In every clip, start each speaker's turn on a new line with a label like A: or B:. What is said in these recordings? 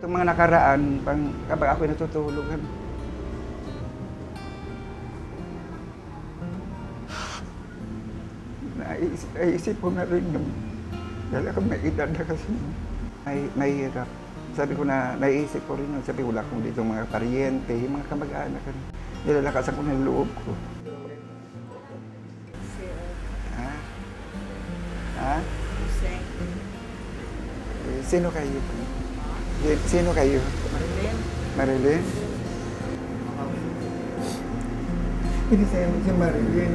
A: Itong mga nakaraan, kapag ako'y natutulog, naisip ko na rin nung dahil ako may edad na kasi may hirap. Sabi ko na, naisip ko rin, sabi ko wala kong dito mga paryente, mga kamag-anak. Nilalakasan ko ng loob ko. Ha? Ha? Sino kayo? Sino kayo?
B: Marilyn.
A: Marilyn? Hindi sa'yo si Marilyn.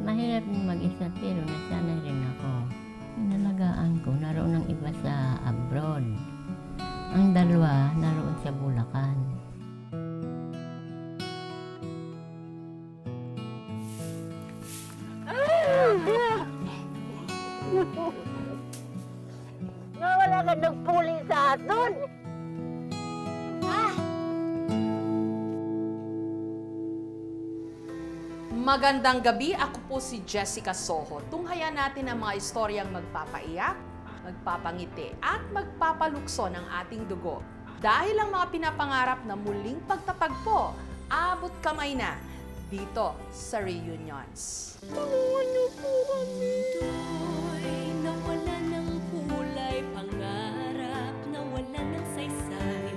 C: Mahirap din mag-isa pero nasanay rin ako. Inalagaan ko, naroon ng iba sa abroad. Ang dalawa, naroon sa Bulacan.
B: Nawala ka ng puli sa aton.
D: Magandang gabi, ako po si Jessica Soho. Tunghayan natin ang mga istoryang magpapaiyak, magpapangiti at magpapalukso ng ating dugo. Dahil ang mga pinapangarap na muling pagtatagpo, abot kamay na dito sa Reunions.
E: Tulungan niyo po kami. Mundo'y nawala ng kulay, pangarap nawala ng saysay,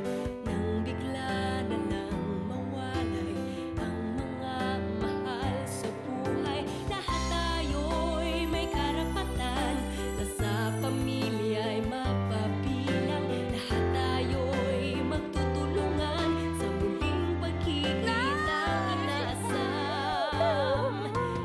E: nang bigla na lang mawalay ang mga mahal sa buhay. Lahat tayo'y may karapatan na sa pamilya'y mapabilang. Lahat tayo'y magtutulungan sa muling pagkikita inaasam.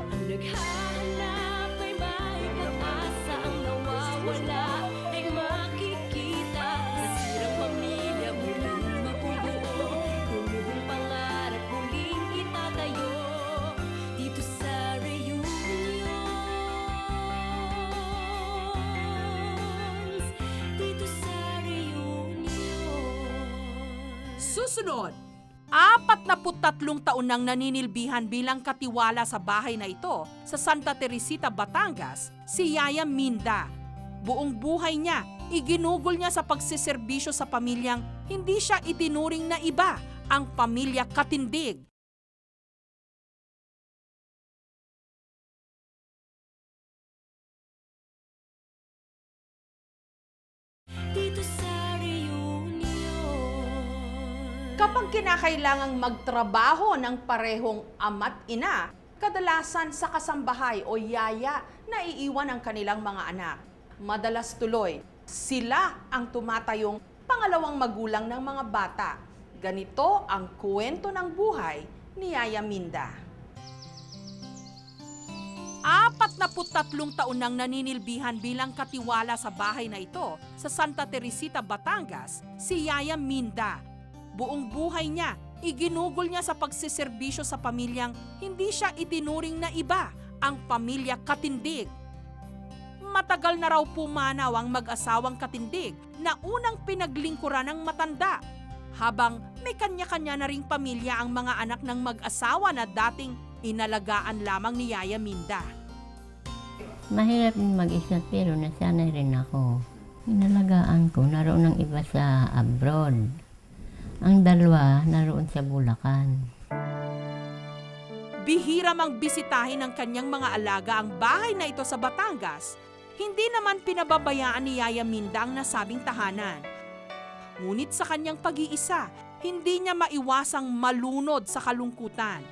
E: Ang naghahanap ay may pag-asa, ang nawawala ay makikita. Nasirang pamilya muling mabubuo, gumuhong pangarap muling itatayo dito sa Reunions. Dito sa Reunions.
D: Susunod, 43 taon nang naninilbihan bilang katiwala sa bahay na ito sa Santa Teresita, Batangas, si Yaya Minda. Buong buhay niya, iginugol niya sa pagsiserbisyo sa pamilyang hindi siya itinuring na iba, ang pamilya Katindig.
E: Dito sa Reunions.
D: Kapag kinakailangang magtrabaho ng parehong ama't ina, kadalasan sa kasambahay o yaya na iiwan ang kanilang mga anak. Madalas tuloy, sila ang tumatayong pangalawang magulang ng mga bata. Ganito ang kwento ng buhay ni Yaya Minda. 43 taon nang naninilbihan bilang katiwala sa bahay na ito sa Santa Teresita, Batangas, si Yaya Minda. Buong buhay niya, iginugol niya sa pagsiserbisyo sa pamilyang hindi siya itinuring na iba, ang pamilya Katindig. Matagal na raw pumanaw ang mag-asawang Katindig na unang pinaglingkuran ng matanda, habang may kanya-kanya na ring pamilya ang mga anak ng mag-asawa na dating inalagaan lamang ni Yaya Minda.
C: Mahirap din mag-isa pero nasanay rin ako. Inalagaan ko, naroon ng iba sa abroad. Ang dalawa, naroon sa Bulacan.
D: Bihira mang bisitahin ng kanyang mga alaga ang bahay na ito sa Batangas, hindi naman pinababayaan ni Yaya Minda ang nasabing tahanan. Ngunit sa kanyang pag-iisa, hindi niya maiwasang malunod sa kalungkutan.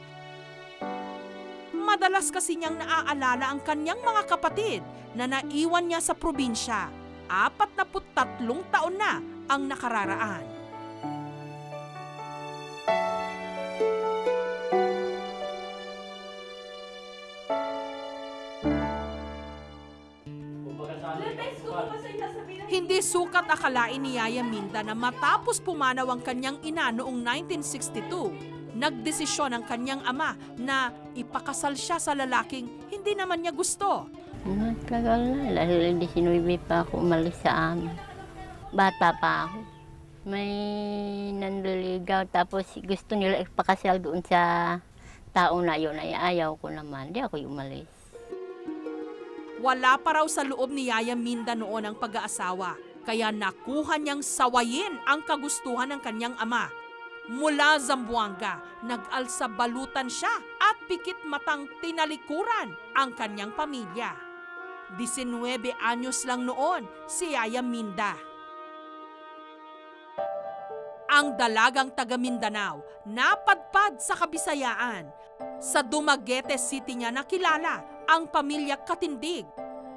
D: Madalas kasi niyang naaalala ang kanyang mga kapatid na naiwan niya sa probinsya. 43 taon na ang nakararaan. Hindi sukat akalain ni Yaya Minda na matapos pumanaw ang kanyang ina noong 1962, nagdesisyon ang kanyang ama na ipakasal siya sa lalaking hindi naman niya gusto.
C: Matagal na, dahil 19 pa ako umalis sa amin. Bata pa ako. May nanliligaw tapos gusto nila ipakasal doon sa tao na yun ay ayaw ko naman, di ako umalis.
D: Wala pa raw sa loob ni Yaya Minda noon ang pag-aasawa, kaya nakuha niyang sawayin ang kagustuhan ng kanyang ama. Mula Zamboanga, nag-alsa balutan siya at pikit matang tinalikuran ang kanyang pamilya. 19 anyos lang noon si Yaya Minda. Ang dalagang taga Mindanao napadpad sa Kabisayaan. Sa Dumaguete City niya nakilala ang pamilya Katindig.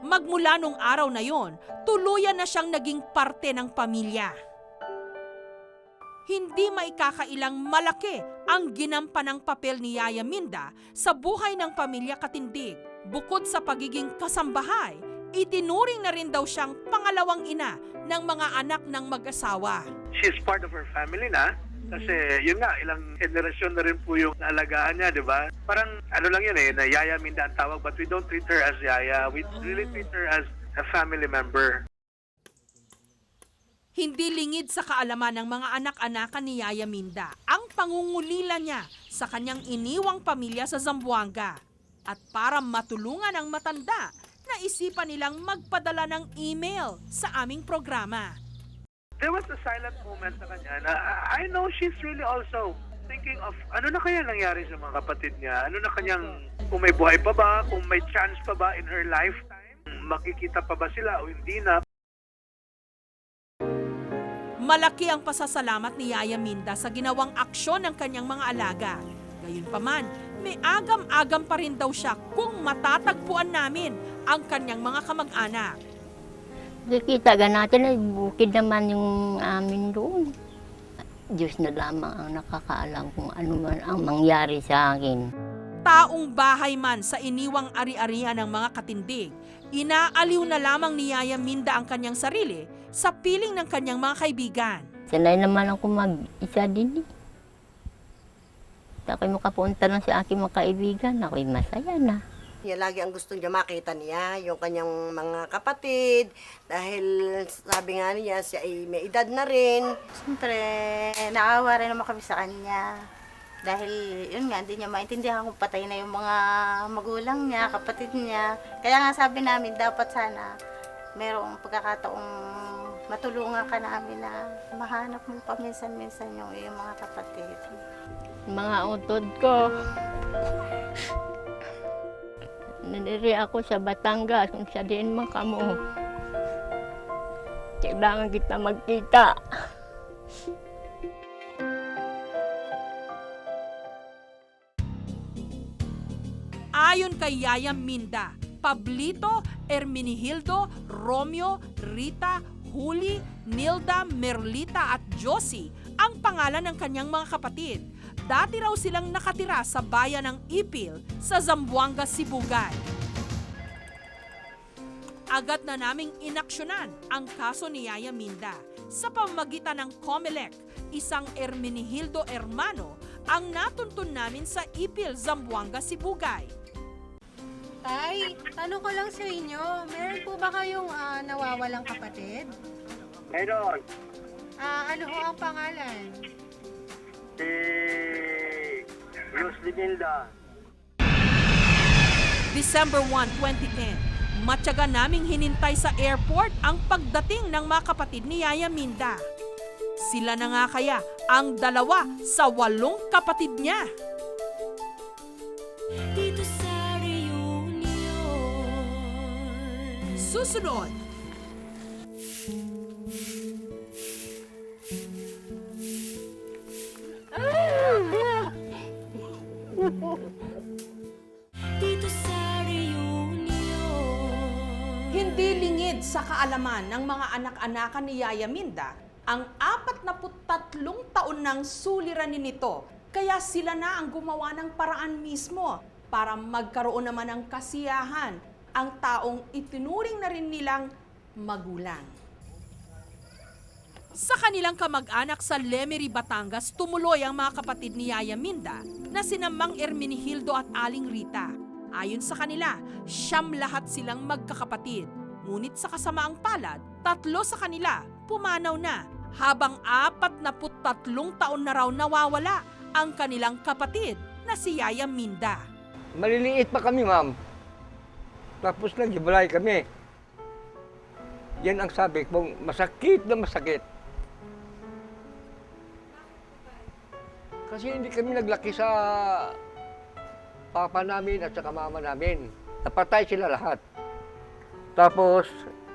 D: Magmula nung araw na yon, tuluyan na siyang naging parte ng pamilya. Hindi maikakailang malaki ang ginampanang papel ni Yaya Minda sa buhay ng pamilya Katindig. Bukod sa pagiging kasambahay, itinuring na rin daw siyang pangalawang ina ng mga anak ng mag-asawa.
F: She's part of her family na. Kasi yun nga, ilang generasyon na rin po yung naalagaan niya, di ba? Parang ano lang yun na Yaya Minda ang tawag, but we don't treat her as Yaya. We really treat her as a family member.
D: Hindi lingid sa kaalaman ng mga anak-anakan ni Yaya Minda ang pangungulila niya sa kanyang iniwang pamilya sa Zamboanga. At para matulungan ang matanda, naisipan nilang magpadala ng email sa aming programa.
F: There was a silent moment sa kanya na I know she's really also thinking of ano na kaya nangyari sa mga kapatid niya? Ano na kanyang, kung may buhay pa ba? Kung may chance pa ba in her lifetime? Makikita pa ba sila o hindi na?
D: Malaki ang pasasalamat ni Yaya Minda sa ginawang aksyon ng kanyang mga alaga. Gayunpaman, may agam-agam pa rin daw siya kung matatagpuan namin ang kanyang mga kamag-anak.
C: Kikita ka natin ay bukid naman yung amin doon. Diyos na lamang ang nakakaalam kung ano man ang mangyari sa akin.
D: Taong bahay man sa iniwang ari-arian ng mga Katindig, inaaliw na lamang ni Yaya Minda ang kanyang sarili sa piling ng kanyang mga kaibigan.
C: Sanay naman ako mag-isa din eh. Ako'y makapunta lang sa aking mga kaibigan, ako'y masaya na.
B: Yan lagi ang gusto niya makita niya, yung kanyang mga kapatid. Dahil sabi nga niya, siya ay may edad na rin.
G: Siyempre, naawa rin naman kami sa kanya. Dahil, yun nga, hindi niya maintindihan kung patay na yung mga magulang niya, kapatid niya. Kaya nga sabi namin, dapat sana merong pagkakataong matulungan ka namin na mahanap mo paminsan-minsan yung iyong mga kapatid.
C: Mga utod ko. Nadiri ako sa Batangas, kung sa din man kamo. Kailangan kita magkita.
D: Ayon kay Yaya Minda, Pablito, Hermenegildo, Romeo, Rita, Huli, Nilda, Merlita at Josie ang pangalan ng kanyang mga kapatid. Dati raw silang nakatira sa bayan ng Ipil sa Zamboanga, Sibugay. Agad na naming inaksyonan ang kaso ni Yaya Minda. Sa pamamagitan ng COMELEC, isang Hermenegildo Hermano ang natuntun namin sa Ipil, Zamboanga, Sibugay.
H: Tay, tanong ko lang sa inyo, meron po ba kayong nawawalang kapatid?
F: Meron.
H: Ano ho ang pangalan?
F: Si Luz Linilda.
D: December 1, 2010, matyaga naming hinintay sa airport ang pagdating ng mga kapatid ni Yaya Minda. Sila na nga kaya ang 2 sa 8 kapatid niya.
E: Dito sa reunion.
D: Susunod,
E: Dito sa reunion.
D: hindi lingid sa kaalaman ng mga anak-anakan ni Yaya Minda ang 43 taon ng suliranin nito. Kaya sila na ang gumawa ng paraan mismo para magkaroon naman ng kasiyahan ang taong itinuring na rin nilang magulang. Sa kanilang kamag-anak sa Lemery, Batangas, tumuloy ang mga kapatid ni Yaya Minda na sina Mang Hermenegildo at Aling Rita. Ayon sa kanila, 9 lahat silang magkakapatid. Ngunit sa kasamaang palad, 3 sa kanila pumanaw na, habang 43 taon na raw nawawala ang kanilang kapatid na si Yaya Minda.
I: Maliliit pa kami, ma'am. Tapos naghiwalay kami. Yan ang sabi kong masakit na masakit. Kasi hindi kami naglaki sa papa namin at saka mama namin. Napatay sila lahat. Tapos,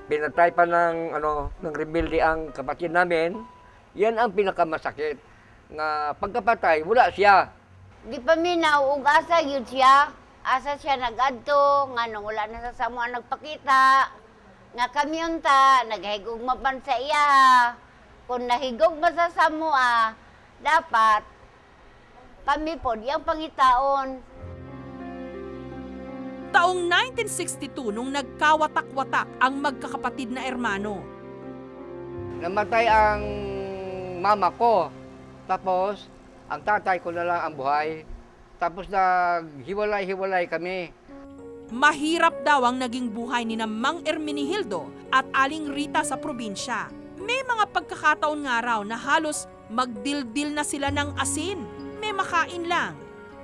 I: pinatay pa ng rebelde ang kapatid namin. Yan ang pinakamasakit. Nga pagkapatay, wala siya.
J: Di pa mi nauugasa yun siya. Asa siya nag-adto, nga nung wala na sa samo ang nagpakita. Nga kami unta, naghigog mapan sa iya. Kung nahigog ba sa samo, dapat kami po diyang pangitaon.
D: Taong 1962 nung nagkawatak-watak ang magkakapatid na ermano.
I: Namatay ang mama ko. Tapos, ang tatay ko na lang ang buhay. Tapos naghiwalay-hiwalay kami.
D: Mahirap daw ang naging buhay ni na Mang Ermenihildo at Aling Rita sa probinsya. May mga pagkakataon nga raw na halos magdildil na sila ng asin. May makain lang.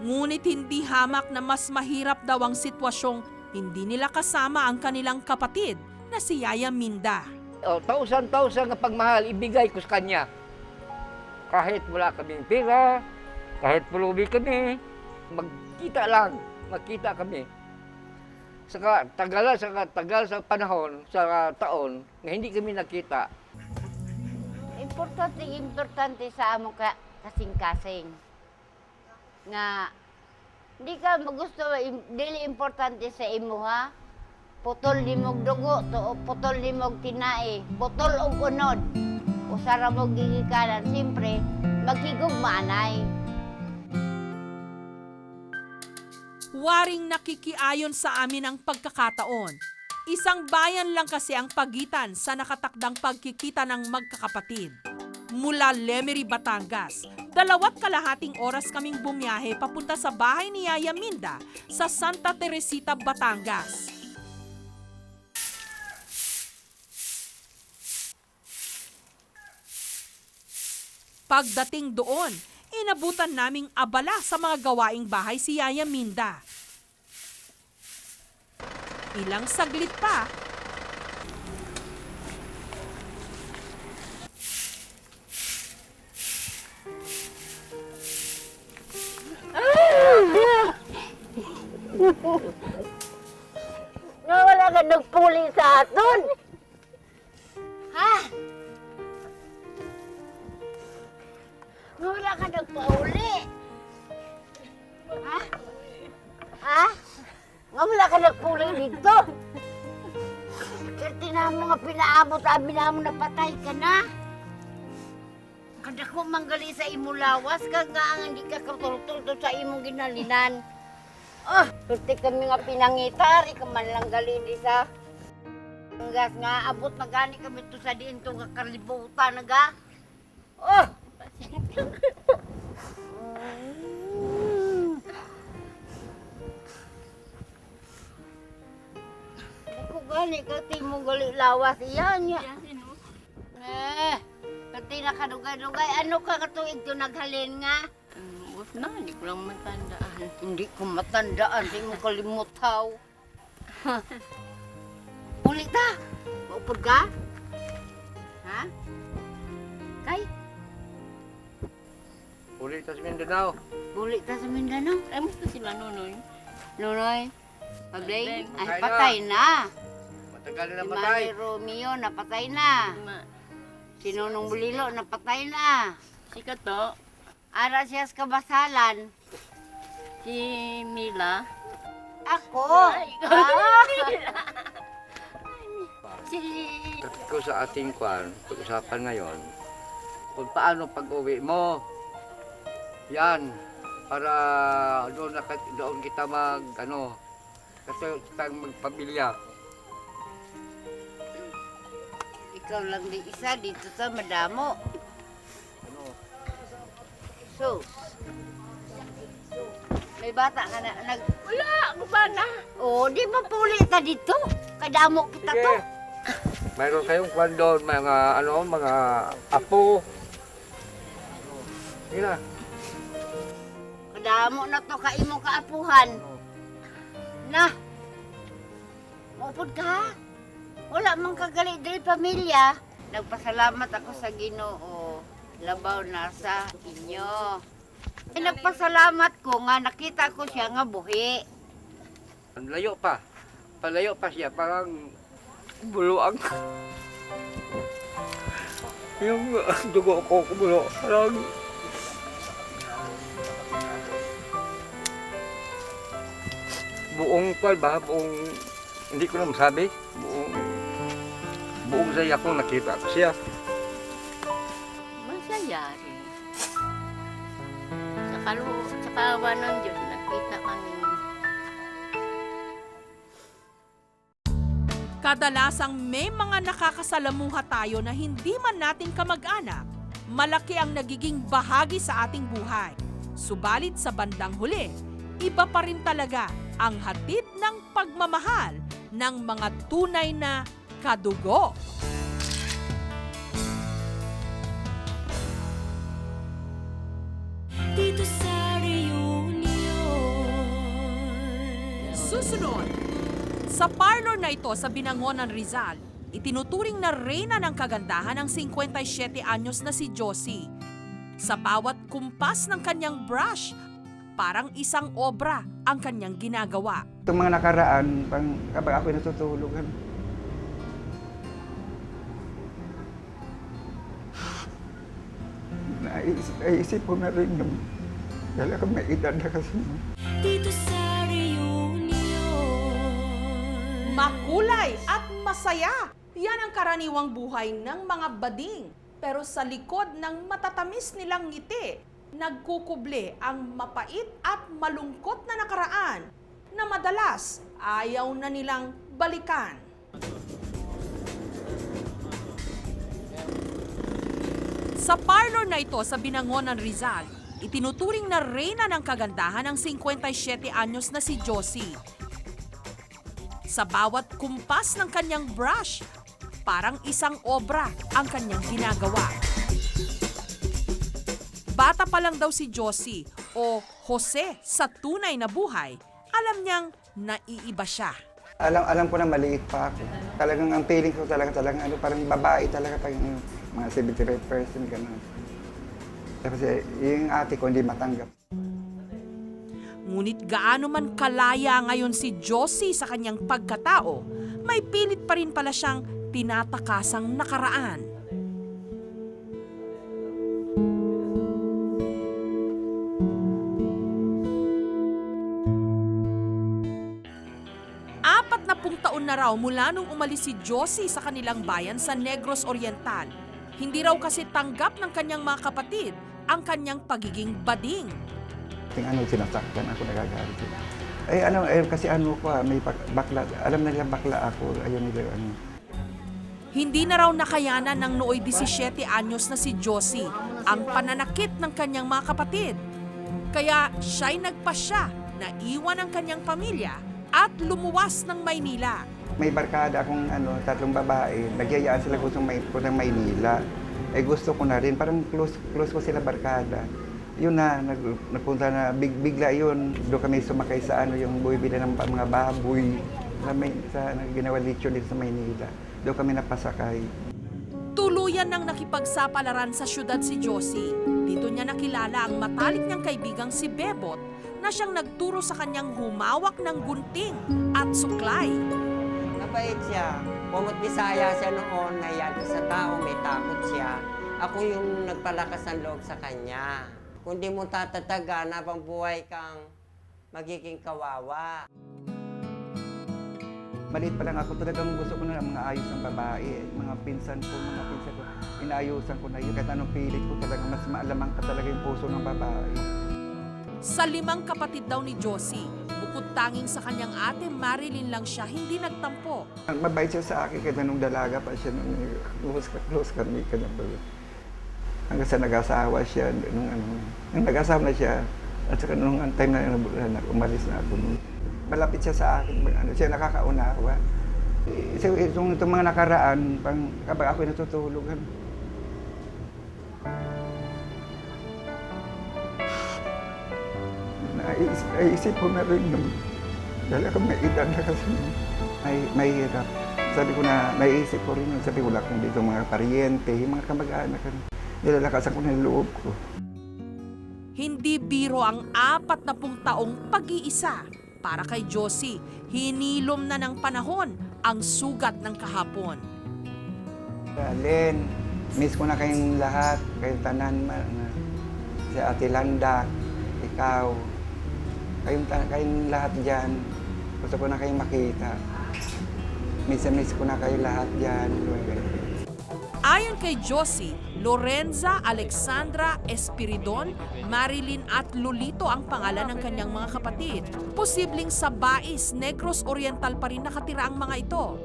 D: Ngunit hindi hamak na mas mahirap daw ang sitwasyong hindi nila kasama ang kanilang kapatid na si Yaya Minda.
I: Tausan-tausan na pagmahal, ibigay ko sa kanya. Kahit wala kaming pera, kahit pulubi kami, magkita kami. Saka tagal sa panahon, sa taon, na hindi kami nakita.
J: Importante sa among kasing-kasing. Nga, di ka gusto, dili importante sa imo ha. Putol di mog dugo, putol di mog tinai, putol og unod. Usara mog gigikanan, siyempre, maghigugmanay.
D: Waring nakikiayon sa amin ang pagkakataon. Isang bayan lang kasi ang pagitan sa nakatakdang pagkikita ng magkakapatid. Mula Lemery, Batangas, 2.5 oras kaming bumiyahe papunta sa bahay ni Yaya Minda sa Santa Teresita, Batangas. Pagdating doon, inabutan naming abala sa mga gawaing bahay si Yaya Minda. Ilang saglit pa,
J: Nga wala ka nagpuli sa aton. Ha? Nga wala ka nagpauli. Ha? Ha? Nga wala ka nagpuli dito. Kasi na mo nga pinaabot, abi na mo napatay ka na. Kada ko manggali sa imo lawas, ka nga ang hindi ka katultol sa imong ginalinan. Tuti kami nga pinangitar, ikaw man lang galin isa. Hanggas nga, abot na gani kami to sa diin to kakalibutan na ga. Ako gani, kati mo gali lawas iyan niya. Kati nakadugay-dugay, ano ka katuig to naghalin nga?
C: Na, hindi ko lang matandaan.
J: Hindi ko matandaan, di mo kalimutaw. Ulit ta! Maupod ka? Ha? Kay?
I: Uli sa Mindanao.
J: Ulit ta sa Mindanao?
C: Ay, musta sila Nonoy?
J: Nunoy? Pagday? Ay,
I: Patay na.
J: patay na.
I: Matagal na
J: Si
I: namatay.
J: Manny Romeo, napatay na. Si Nonong Bulilo, napatay na.
C: Sikat to,
J: Ara siya sa kabasalan.
C: si Mila.
J: Ako!
C: Si...
I: Ko sa ating pag-usapan ngayon, kung paano pag-uwi mo. Yan, para doon kita kasi kitang magpamilya.
J: Ikaw lang di isa dito sa madamo. So, may bata ka na
C: Wala, ako ba na?
J: Oh, di ba puli ta dito? Kadamo kita to.
I: Mayroon kayong kwan doon, mga apo. Sige na.
J: Madamo na to ka imong kaapuhan. Na. Maupod ka. Wala man kagali diri pamilya. Nagpasalamat ako sa Ginoo. Labaw na sa inyo. Nagpasalamat ko nga nakita ko siya nga buhi.
I: Layo pa. Palayo pa siya. Parang buluang. Yung dugo ko kumulo. Parang buong ba? Buong hindi ko na masabi. Buong saya ko nakita ko siya.
C: Masaya rin. Sa kawa ng Diyos, nakita kami.
D: Kadalasang may mga nakakasalamuha tayo na hindi man natin kamag-anak, malaki ang nagiging bahagi sa ating buhay. Subalit sa bandang huli, iba pa rin talaga ang hatid ng pagmamahal ng mga tunay na kadugo.
E: Dito sa reunion.
D: Susunod, sa parlor na ito sa Binangonan, Rizal, itinuturing na reyna ng kagandahan ng 57 anyos na si Josie. Sa bawat kumpas ng kanyang brush, parang isang obra ang kanyang ginagawa.
A: Itong mga nakaraan, kapag ako'y natutulog, naisip ko na rin yung dahil ako may edad na kasi.
E: Dito sa reunion.
D: Makulay at masaya. Yan ang karaniwang buhay ng mga bading. Pero sa likod ng matatamis nilang ngiti, nagkukuble ang mapait at malungkot na nakaraan na madalas ayaw na nilang balikan. Sa parlor na ito sa Binangonan, Rizal, itinuturing na reyna ng kagandahan ng 57 anyos na si Josie. Sa bawat kumpas ng kanyang brush, parang isang obra ang kanyang ginagawa. Bata pa lang daw si Josie o Jose sa tunay na buhay, alam niyang naiiba siya.
A: Alam ko na maliit pa ako. Talagang ang feeling ko talagang parang babae talaga pag mga 75% gano'n. Tapos yung ate ko hindi matanggap.
D: Ngunit gaano man kalaya ngayon si Josie sa kanyang pagkatao, may pilit pa rin pala siyang tinatakasang nakaraan. Apat na taon na raw mula nung umalis si Josie sa kanilang bayan sa Negros Oriental. Hindi raw kasi tanggap ng kanyang mga kapatid ang kanyang pagiging bading.
A: Sinasaktan ako, nagagalit. Kasi may bakla, alam na nila bakla ako, ayun nila
D: Hindi na raw nakayanan ng nooy 17 anyos na si Josie ang pananakit ng kanyang mga kapatid. Kaya siya'y nagpasya na iwan ang kanyang pamilya at lumuwas ng Maynila.
A: May barkada akong 3 babae, nagyayaan sila gusto ng Maynila. Gusto ko na rin, parang close ko sila barkada. Yun na, nagpunta na, bigla yun. Doon kami sumakay sa yung buwibili ng mga baboy sa ginawa lechon dito sa Maynila. Doon kami napasakay.
D: Tuluyan nang nakipagsapalaran sa syudad si Josie. Dito niya nakilala ang matalik niyang kaibigang si Bebot na siyang nagturo sa kanyang humawak ng gunting at suklay.
K: Mabait siya. Pumut Bisaya siya noon, nahiyan sa tao, may takot siya. Ako yung nagpalakas ng loob sa kanya. Kung di mo tatatagan, habang buhay kang magiging kawawa.
A: Maliit pa lang ako, talagang gusto ko na ng mga ayos ng babae. Mga pinsan ko, inaayusan ko na yun. Kahit anong pilit ko, talagang mas maalamang ka talaga yung puso ng babae.
D: Sa 5 kapatid daw ni Josie, bukod tanging sa kanyang ate Marilyn lang siya hindi nagtampo.
A: Mabait siya sa akin, kahit nung dalaga pa siya, close kami ka na ba. Hanggang sa nag-asawa siya, nung nag-asawa na siya, at saka nung time na umalis na ako. Malapit siya sa akin, siya nakakaunawa. Itong mga nakaraan, kapag ako'y natutulog, naisip ko na rin yung dahil ako may edad na kasi may hirap. Sabi ko na, naisip ko rin yun. Sabi ko, wala kong dito mga paryente, mga kamag-anak. Nilalakasan ko na yung loob ko.
D: Hindi biro ang 40 taong pag-iisa. Para kay Josie, hinilom na ng panahon ang sugat ng kahapon.
A: Len, miss ko na kayong lahat, kayo tanan, si Ate Landa, ikaw, kayong lahat dyan. Gusto ko na kayong makita. Miss ko na kayo lahat dyan.
D: Ayon kay Josie, Lorenza, Alexandra, Espiridon, Marilyn at Lolito ang pangalan ng kanyang mga kapatid. Posibleng sa Bais, Negros Oriental pa rin nakatira ang mga ito.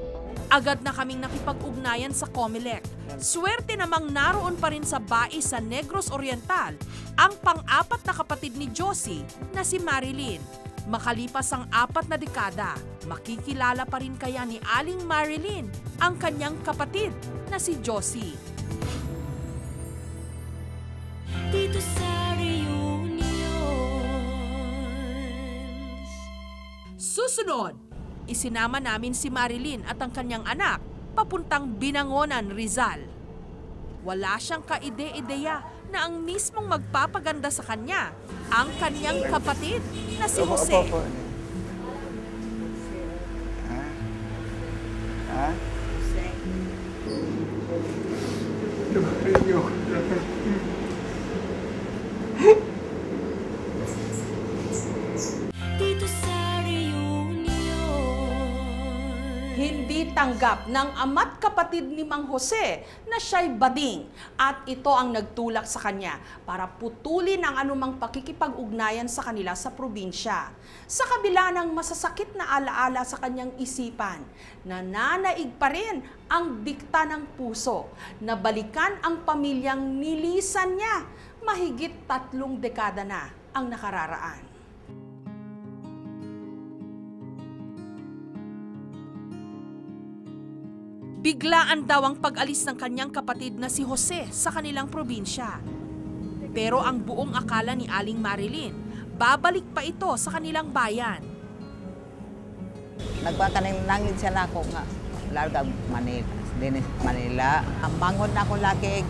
D: Agad na kaming nakipag-ugnayan sa Comelec. Swerte namang naroon pa rin sa Bais sa Negros Oriental ang pang-apat na kapatid ni Josie na si Marilyn. Makalipas ang 4 na dekada, makikilala pa rin kaya ni Aling Marilyn ang kanyang kapatid na si Josie.
E: Dito sa reunions.
D: Susunod, isinama namin si Marilyn at ang kanyang anak papuntang Binangonan, Rizal. Wala siyang kaide-ideya na ang mismong magpapaganda sa kanya ang kanyang kapatid na si Jose.
A: Ha?
E: Dito sa reunions.
D: Hindi tanggap ng ama't kapatid ni Mang Jose na siya'y bading at ito ang nagtulak sa kanya para putulin ang anumang pakikipag-ugnayan sa kanila sa probinsya. Sa kabila ng masasakit na alaala sa kanyang isipan, nananaig pa rin ang dikta ng puso na balikan ang pamilyang nilisan niya mahigit 3 dekada na ang nakararaan. Biglaan daw ang pag-alis ng kanyang kapatid na si Jose sa kanilang probinsya. Pero ang buong akala ni Aling Marilyn, babalik pa ito sa kanilang bayan.
L: Nagbaka ng langit siya na ako nga, larga Manila. Ang bangon na akong laki,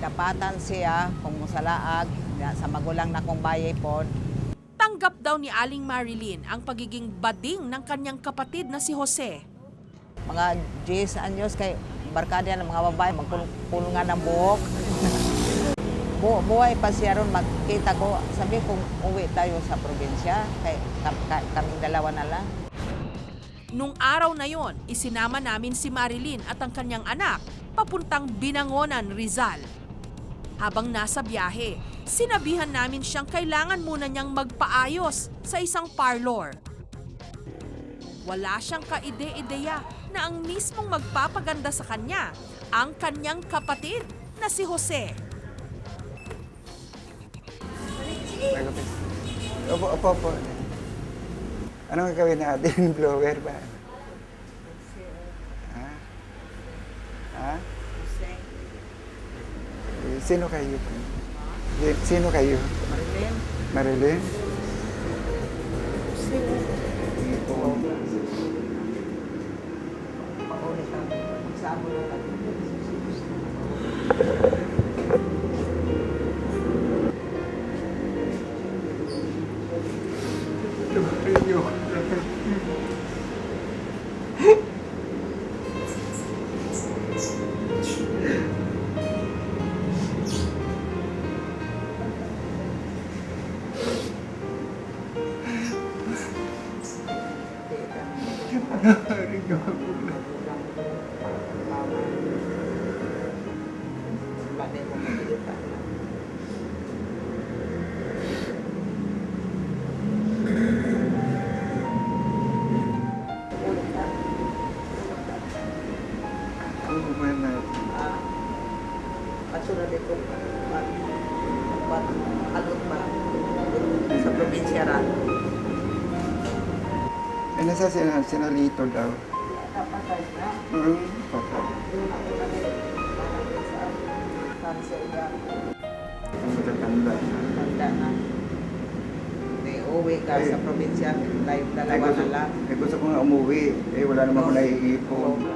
L: dapatan siya kung musalaag, sa magulang na akong bayay po.
D: Tanggap daw ni Aling Marilyn ang pagiging bading ng kanyang kapatid na si Jose.
L: Mga 10 anyos kay barkada ng mga babae, magpulungan ng buhok. Buhay pa siya ron, magkita ko, sabi kung uwi tayo sa probinsya, kay kaming dalawa na lang.
D: Nung araw na yon, isinama namin si Marilyn at ang kanyang anak papuntang Binangonan, Rizal. Habang nasa biyahe, sinabihan namin siyang kailangan muna niyang magpaayos sa isang parlor. Wala siyang kaide-ideya na ang mismong magpapaganda sa kanya ang kanyang kapatid na si Jose.
A: Opo. Anong gagawin natin? Blower ba? Ha? Sino kayo? Sino kayo?
L: Marilyn?
A: Marilyn?
L: Pasunod ito, alot ba? Sa probinsya rin.
A: Nasa sinalito daw.
L: Kapatay na.
A: Patay.
L: Saan siya yan?
A: Ang matatanda.
L: Tanda na. Hindi, uuwi ka sa probinsya, dalawa na lang.
A: Gusto ko nga umuwi. Wala naman ako naiipon.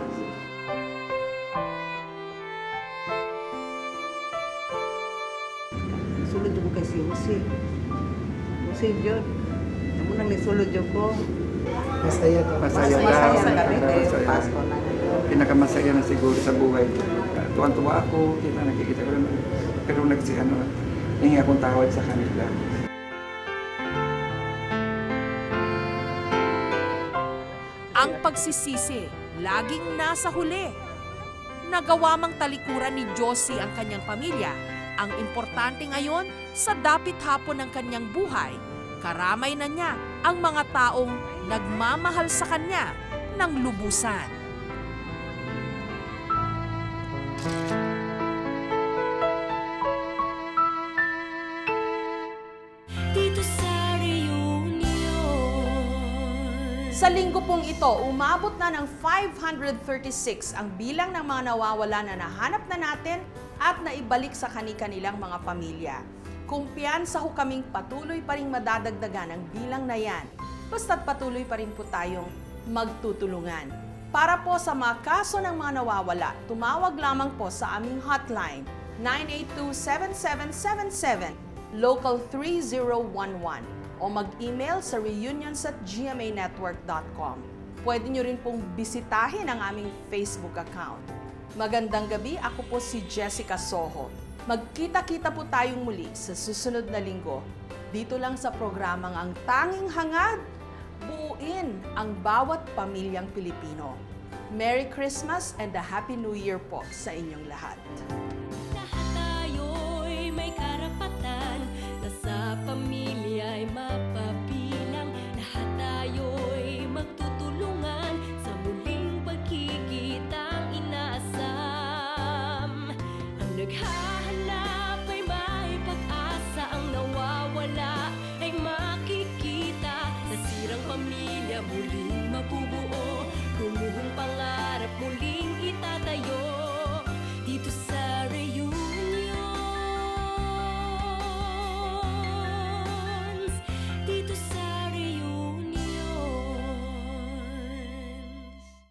L: Sulod ko kay si Jose. Jose John. Amo nang nisulod ko.
A: Masaya
L: Masaya kami kayo, Pasko na.
A: Pinakamasaya na siguro sa buhay. Tuwan-tuwa ako, nakikita ko naman. Pero hingi akong tawad sa kanila.
D: Ang pagsisisi, laging nasa huli. Nagawa mang talikuran ni Josie ang kanyang pamilya. Ang importante ngayon, sa dapit hapon ng kanyang buhay, karamay na niya ang mga taong nagmamahal sa kanya ng lubusan.
E: Dito sa reunion.
D: Sa linggo pong ito, umabot na ng 536 ang bilang ng mga nawawala na nahanap na natin at naibalik sa kani-kanilang mga pamilya. Kumpiyansa ho kaming patuloy pa rin madadagdagan ang bilang na yan. Basta't patuloy pa rin po tayong magtutulungan. Para po sa mga kaso ng mga nawawala, tumawag lamang po sa aming hotline 982-7777, local 3011 o mag-email sa reunions@gmanetwork.com. Pwede nyo rin pong bisitahin ang aming Facebook account. Magandang gabi, ako po si Jessica Soho. Magkita-kita po tayong muli sa susunod na linggo. Dito lang sa programang Ang Tanging Hangad, buuin ang bawat pamilyang Pilipino. Merry Christmas and a Happy New Year po sa inyong lahat.